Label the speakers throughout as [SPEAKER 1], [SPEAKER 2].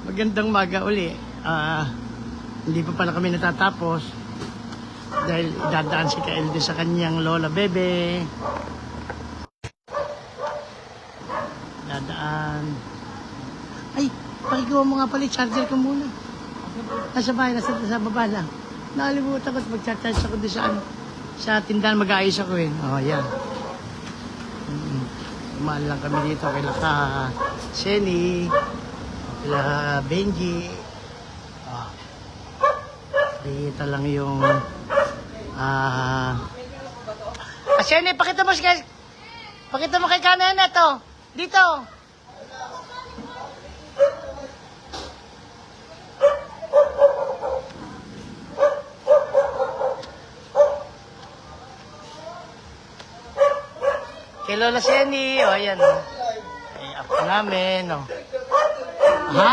[SPEAKER 1] Magandang maga uli. Hindi pa pala kami natatapos dahil idadaan si Kaelde sa kanyang lola bebe. Dadaan. Ay, pakigawa mo nga pala, charger ko muna. Nasa bahay, nasa baba lang. Nakalimutan ko at mag-charge ako doon sa tindahan, mag-aayos ako eh. Oh, yan. Umaan lang kami dito kay Laka Seni, kila Benji. Dito lang yung Seni, pakita mo kay Kanena to. Dito. Kay Lola Seni, o ayan o. Ay, apo namin o. Ha?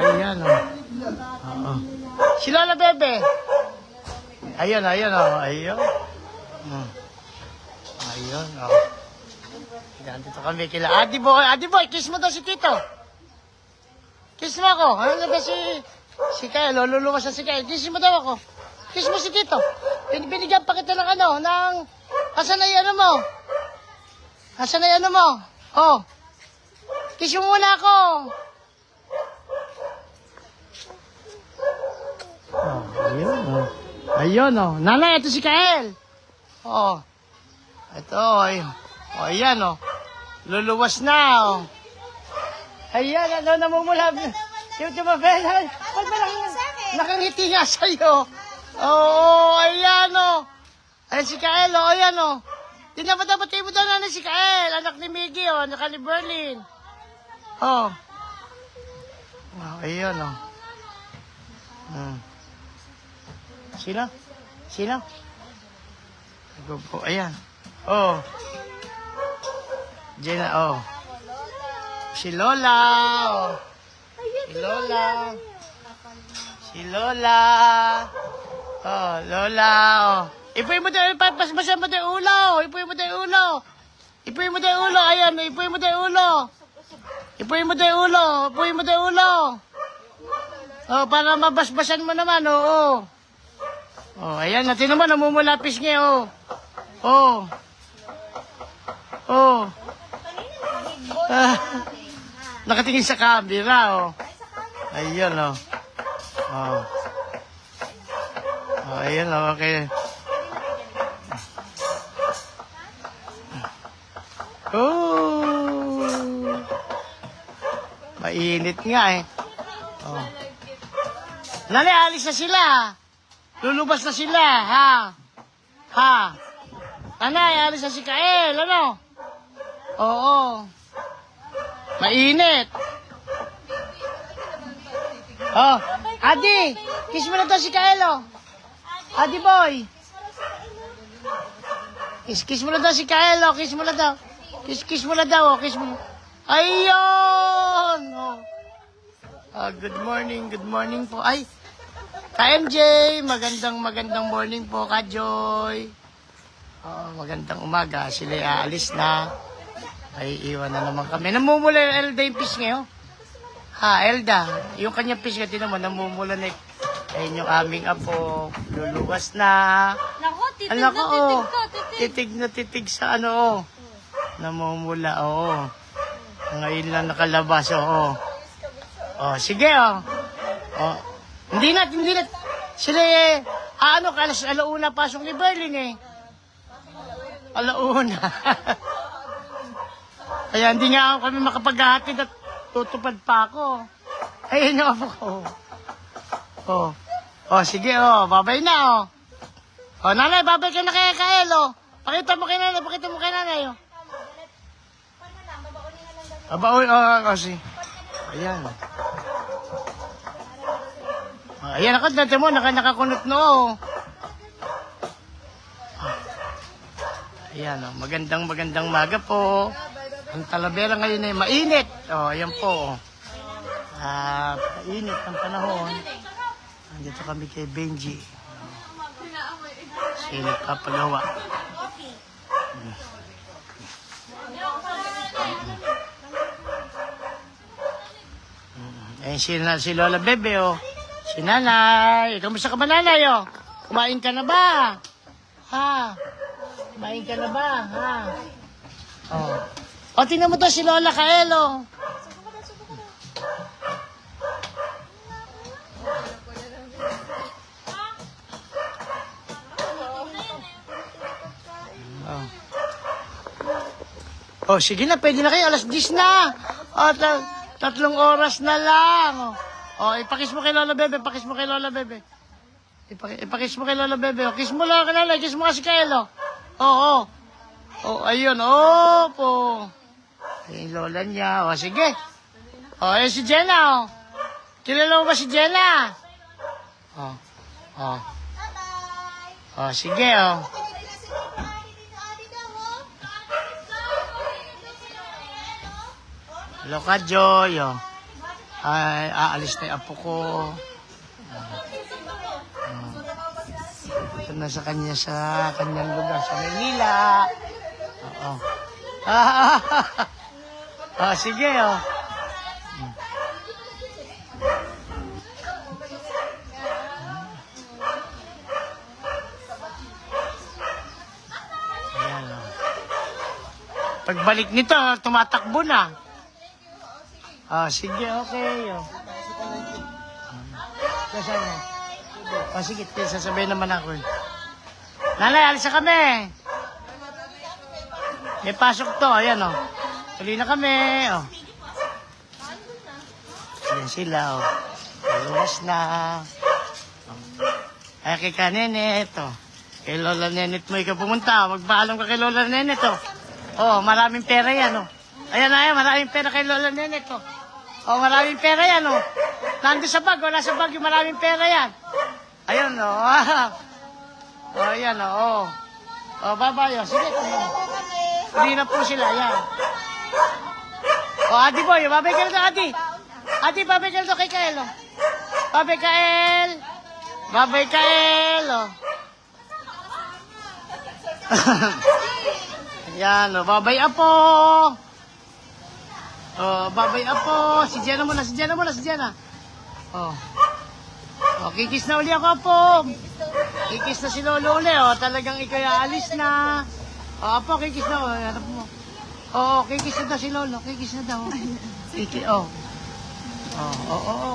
[SPEAKER 1] Ayan o. Oo. Si Lola Bebe. Ayun o. Ayun. Ayun o. Dito kami kila Adi Boy. Adi Boy, kiss mo daw si Tito. Kiss mo ako. Ano ba si Kyle? Luluwas na si Kyle. Kiss mo daw ako. Kiss mo si Tito. Binigyan pa kita ng asan na yung mo? Asan na yung mo? Oh. Kiss mo muna ako. Oh, ayun oh. Ayun oh. Nanay, ito si Kael. Oh. Ito, ayun. Oh, ayan oh. Luluwas na oh. Ayan, namumula. Yung tumabela. Ba't ba nakangiti nga sa'yo? Oh, ayan oh. Ayan si Kael, oh, ayan, oh. Dinapatapatay mo daw na si Kael, anak ni Miggy, oh, anak ni Berlin. Oh. Oh, ayan, oh. Sino? Ayan. Oh. Jenna, oh. Si Lola, oh. Si Lola. Oh, Lola, oh. Ipuin mo tayo, pasbasan mo tayo ulo. Ipuin mo tayo ulo. Ayan, ipuin mo tayo ulo. Oh, para mabasbasan mo naman, oh. Oh, ayan, natin naman, namumulapis niya, oh. Nakatingin sa camera, oh. Ayan, oh. Ayan, oh, okay. Oh. Mainit nga eh. Oh. Nali, alis na sila. Lulubas na sila, ha? Nanay, alis na si Kael, ano? Oo. Mainit. Oh, Adi, kiss mo na to si Kael, oh. Adi boy. Kiss mo na daw si Kael, oh. Kiss mo na daw. Kiss mo na daw, oh. Kiss mo. Ayun! Oh. Good morning po. Ay, ka-MJ, magandang morning po, Ka-Joy. Oh, magandang umaga. Sila aalis na. Ay, iwan na naman kami. Namumula yung Elda yung fish ngayon. Elda. Yung kanyang fish nga, tinan mo, namumula na. Ayun yung aming apo. Luluwas na.
[SPEAKER 2] Naku, titig na
[SPEAKER 1] titig sa ano, oh. Namumula, oo. Ngayon lang nakalabas, oo. Oh, sige, oh. Oh. Hindi na. Sila alauna pasok ni Berlin, eh. Alauna. Kaya hindi nga kami makapaghahatid at tutupad pa ako. Ayun yung apo ko. Oh, sige, oh. Babay na, oh. Oh, nanay, babay ka na kay Kael, oh. Pakita mo kay nanay, oh. Abaoy, kasi. Ayan. Ayan ako, dati mo, nakakunot no, oh. Ayan, oh. Magandang maga po. Ang Talavera ngayon ay mainit. Oh, ayan po. Mainit ang panahon. Andito kami kay Benji. Siya nagpapagawa. Ayan si Lola Bebe, oh. Si Nanay. Kamusta ka ba, Nanay, oh? Kumain ka na ba? Ha? Kumain ka na ba? Ha? Oh. O, tingnan mo to si Lola Kael, oh. Oh. Oh, sige na, pwede na kayo. Alas 10 na. Oh, 3 oras na lang. Oh, ipakis mo kay Lola Bebe. Pakis mo kay Lola Bebe. Ipakis mo kay Lola Bebe. Oh, kiss mo lang kanala. Kiss mo kasi kay Elo. Oh, oh. Oh, ayun. Oh, po. Ayun, Lola niya. Oh, sige. Oh, ayun si Jenna, oh. Kilala mo ba si Jenna? Oh. Oh. Oh, sige, oh. Hello ka, Joy. Oh. Ay, aalis na yung apo ko. Ito na sa kanyang lugar sa Maynila. Oo. Oh, sige, oh. Ayan, oh. Pagbalik nito, tumatakbo na. Ah, sige, okay. Oh. Kasi ano? Oh, sige, sasabihin naman ako. Nanay, alis na kami. May pasok to, ayan, oh. Tuloy na kami, oh. Ayan sila, oh. Luwas na. Oh. Ay, kay Kanenet, oh. Kay Lola Nenet mo ikaw pumunta. Magpaalam ka kay Lola Nenet, oh. Oh, maraming pera yan, oh. Ayan, maraming pera kay Lola Nenet, oh. Oh, maraming pera yan, oh. Nandun sa bag, wala sa bag yung maraming pera yan. Ayun, oh. Oh, ayan, oh. Oh, bye-bye, oh. Sige, hindi na po sila, yan. Oh, Adi boy, babay ka na to, Adi. Adi, babay ka na to kay Kael, oh. Babay Kael. Babay Kael, oh. Ayan, oh. Babay Apo. Oh, babay Apo. Si Jenna muna, si Jenna muna, si Jenna. Oh. Oh, kikis na uli ako, Apo. Kikis na si Lolo uli, oh. Talagang ikay aalis na. Oh, Apo, kikis na, oh. Hanap mo. Oh, kikis na daw si Lolo. Kikis na daw. Kikis, oh.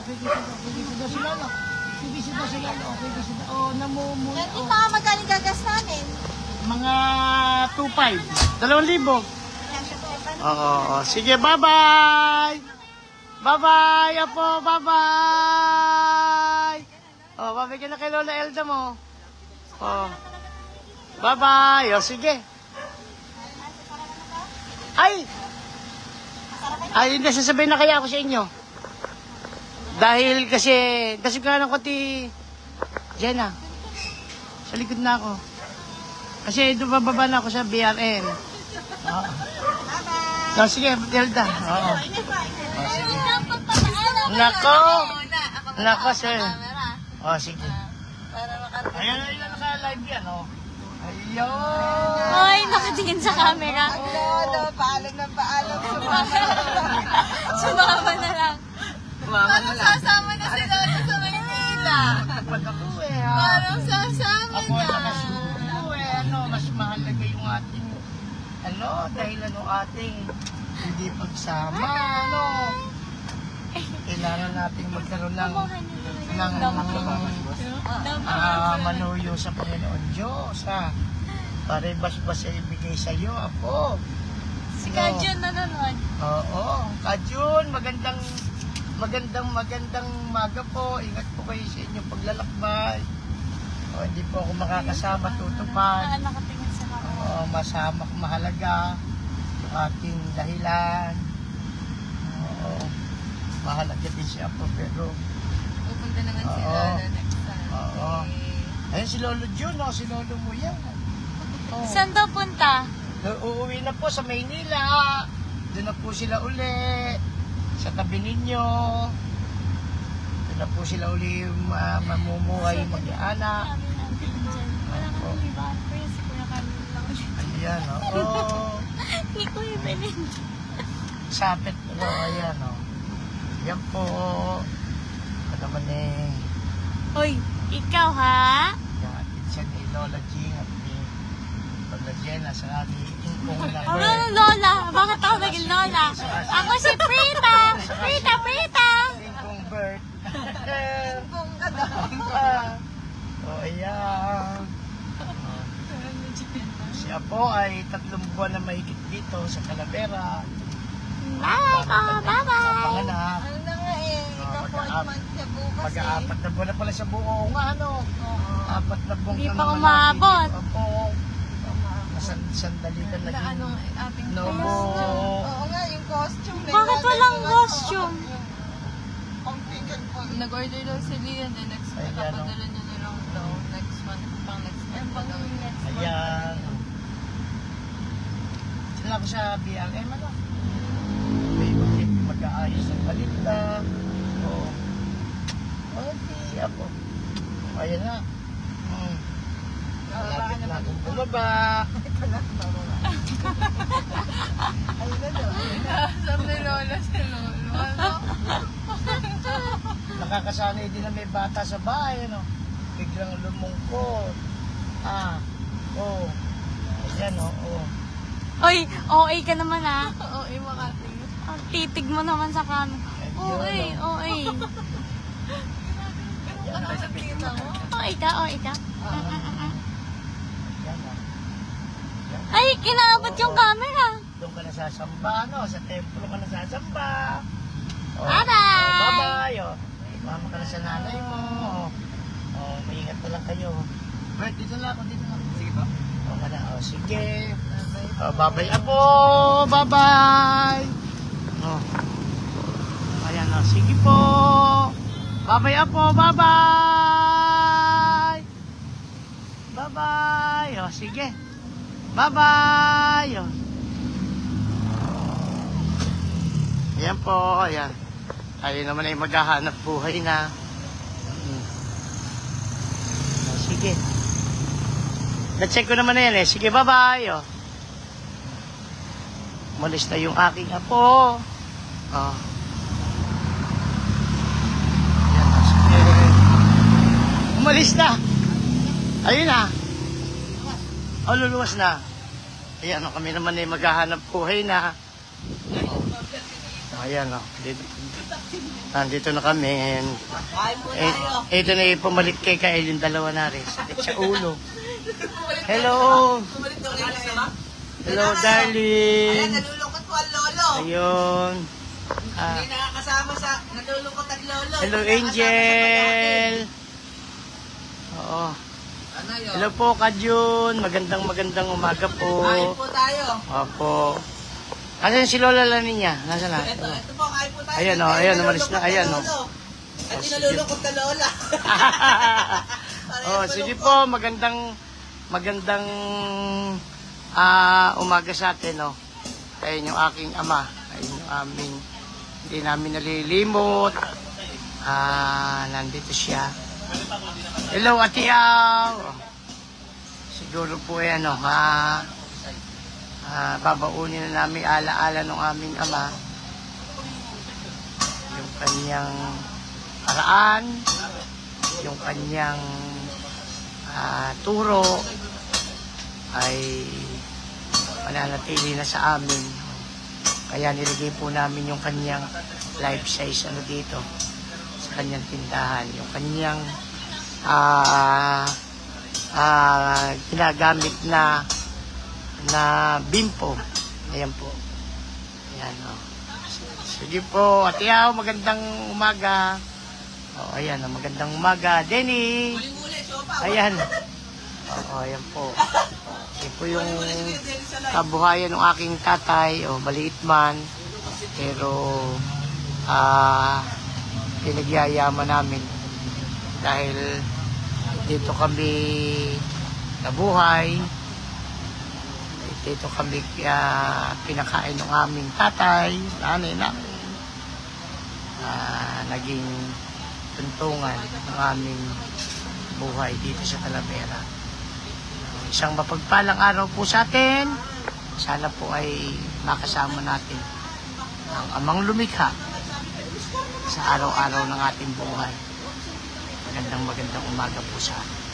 [SPEAKER 1] Kikis na daw. Kikis na daw si Lolo. Kikis na daw si Lolo. Kikis na daw. Oh, namumula.
[SPEAKER 2] Hindi pa magaling gagas namin.
[SPEAKER 1] Mga 2,500. 2,000. Oo, sige, bye-bye! Bye-bye, Apo, bye-bye! Oh, bye-bye ka na kay Lola Elda mo. Oh, bye-bye! Oh, sige. Ay, hindi, sasabihin na kaya ako sa inyo. Dahil kasi, dasig ka ng konti, Jenna. Sa likod na ako. Kasi doon bababa na ako sa BRN. Oo. No, sige, Elda. Oo. Oh, sige. Nako. Nako, sir. Oh, sige. Ayan, naka-live yan, oh. Ayun.
[SPEAKER 2] Ay, nakatingin sa camera.
[SPEAKER 3] Paalam ng paalam.
[SPEAKER 2] Sumama na lang.
[SPEAKER 3] Parang sasama na si Lolo sa Maynila.
[SPEAKER 1] Pag ako eh, ha?
[SPEAKER 3] Parang sasama
[SPEAKER 1] Ako
[SPEAKER 3] na.
[SPEAKER 1] nakasuko eh, mas mahalaga yung ating, dahil ating hindi pagsama, Kailangan natin magkaroon ng manuyo sa Panginoon Diyos, ha? Para bas-bas ay ibigay sa iyo, Apo.
[SPEAKER 2] Si Kajun nanonood.
[SPEAKER 1] Oo, Kajun, magandang umaga po. Ingat po kayo sa inyong paglalakbay. Hindi po ako makakasama, tutupad.
[SPEAKER 2] Nakatingin sa camera.
[SPEAKER 1] Masama, mahalaga yung ating dahilan. Mahalaga din si Apo, pero
[SPEAKER 3] Pupunta naman si Lolo next time.
[SPEAKER 1] Ayun si Lolo Jun, si Lolo mo yan.
[SPEAKER 2] Saan daw punta?
[SPEAKER 1] Uuwi na po sa Maynila. Doon na po sila uli. Sa tabi ninyo. Doon na po sila uli mamumuhay, mag-anak.
[SPEAKER 2] Wala ka nang iba. Pero si Kuya Camille lang.
[SPEAKER 1] Ayan, oo.
[SPEAKER 2] Ni Kuya Belen.
[SPEAKER 1] Sapit, ayan, Yan po. Ito naman eh.
[SPEAKER 2] Hoy, ikaw ha?
[SPEAKER 1] Yan, it's ni Lola Jean at ni Lola Jenna sa aming ingkong na
[SPEAKER 2] Ano Lola? Bakit ako naging Lola? Ako si Prita! Prita!
[SPEAKER 1] ingkong bird.
[SPEAKER 3] Kung ganda.
[SPEAKER 1] Oh, ayan. Si Apo ay 3 buwan na mahigit dito sa Calavera.
[SPEAKER 2] Bye ko! Bye-bye!
[SPEAKER 1] Panganak.
[SPEAKER 3] Ano na nga eh, ika-appointment niya bukas
[SPEAKER 1] Mag-aapat na buwan na pala siya buo. Oo nga, ano? 4 na buwan
[SPEAKER 2] Hindi
[SPEAKER 1] ka
[SPEAKER 2] pa
[SPEAKER 1] naman
[SPEAKER 2] umabot.
[SPEAKER 1] nandito. Opo. Sandali ka
[SPEAKER 3] Na
[SPEAKER 1] naging
[SPEAKER 3] anong ating
[SPEAKER 1] Nobo.
[SPEAKER 3] costume. Oo nga, yung costume.
[SPEAKER 2] Bakit walang costume?
[SPEAKER 3] Ang ticket po. Nag-order daw si Lian eh. Next
[SPEAKER 1] Ay,
[SPEAKER 3] month.
[SPEAKER 1] ano?
[SPEAKER 3] Papadala niya na lang daw. Next month. Pang next month. Pang next month.
[SPEAKER 1] Ayan. Sila ko sa BRM, ano? May mag-aayos ng balita. Oo. Okay, Apo. Ayan na. Malapit na akong bumaba.
[SPEAKER 3] Ayun na daw. Sabi ni Lola si Lolo. Ano?
[SPEAKER 1] Nakakasanay din na may bata sa bahay, ano? Biglang lumungkot. Oh. Ayan, oh.
[SPEAKER 2] Hoy, OA ka naman ha?
[SPEAKER 3] Oo, imakating.
[SPEAKER 2] Ang titig mo naman sa camera. OA.
[SPEAKER 3] Ano sa kita mo?
[SPEAKER 2] OA ka.
[SPEAKER 1] Ayan, oh.
[SPEAKER 2] Ay, kinaabot yung camera.
[SPEAKER 1] Doon ka nasasamba, ano? Sa templo ka nasasamba. Oh.
[SPEAKER 2] Bye-bye!
[SPEAKER 1] Oh, bye-bye, oh. Mama ka na sa nanay mo. Oh, maingat na lang kayo. Bert, dito na ako, dito na. Sige ba? Oh, ka na. Oh, sige. Oh, bye-bye, Apo. Bye-bye. Oh. Ayan, oh. Sige po. Bye-bye, Apo. Bye-bye. Bye-bye. Oh, sige. Bye-bye. Oh. Ayan po, ayan. Tayo naman ay maghahanap buhay na. Oh, sige. Na-check ko naman na yan eh. Sige, bye-bye. Oh. Umalis na yung aking apo. Oh. Ayan, oh, sige. Umalis na. Ayun na. Oh, luluwas na. Ayan, oh, kami naman ay maghahanap buhay na. Ayan, oh. Nandito na kami. And, ito na yung pumalit kay Kael yung dalawa na rin. Sakit sa ulo. Hello. Hello, darling.
[SPEAKER 3] Nalulungkot po ang lolo.
[SPEAKER 1] Ayun.
[SPEAKER 3] Hindi nakakasama sa nalulungkot ang lolo.
[SPEAKER 1] Hello, Angel. Oo.
[SPEAKER 3] Ano yun?
[SPEAKER 1] Hello po, Kajun. Magandang umaga po.
[SPEAKER 3] Kain po tayo.
[SPEAKER 1] Opo. Nasaan si Lola Lani niya? Nasaan na?
[SPEAKER 3] Ito po, kain po tayo.
[SPEAKER 1] Ayan, oh, ayan, umalis na. Ayan, oh.
[SPEAKER 3] At nalulungkot na lola.
[SPEAKER 1] Oh, sige po, magandang umaga sa atin, no. Ayun yung aking ama, ayun yung aming hindi namin nalilimot. Nandito siya. Hello, Ate Aw. Siguro po yan, no, babaunin na namin alaala ng aming ama. Yung kanyang paraan, yung kanyang turo ay mananatili na sa amin. Kaya nilagay po namin yung kanyang life size ano dito sa kanyang tindahan, yung kanyang ginagamit na bimpo. Ayan po. Ayan, oh. Sige po, Ate Aw, magandang umaga. Oh, ayan, oh, magandang umaga. Denny. Ayan. Oh, ayan po. Ayan po yung kabuhayan ng aking tatay. Oh, maliit man. Pero, pinagyayaman namin. Dahil dito kami nabuhay. Dito kami pinakain ng aming tatay, nanay namin. Naging tuntungan ng aming buhay dito sa Talavera. Isang mapagpalang araw po sa atin. Sana po ay makasama natin ang amang lumikha sa araw-araw ng ating buhay. Magandang umaga po sa atin.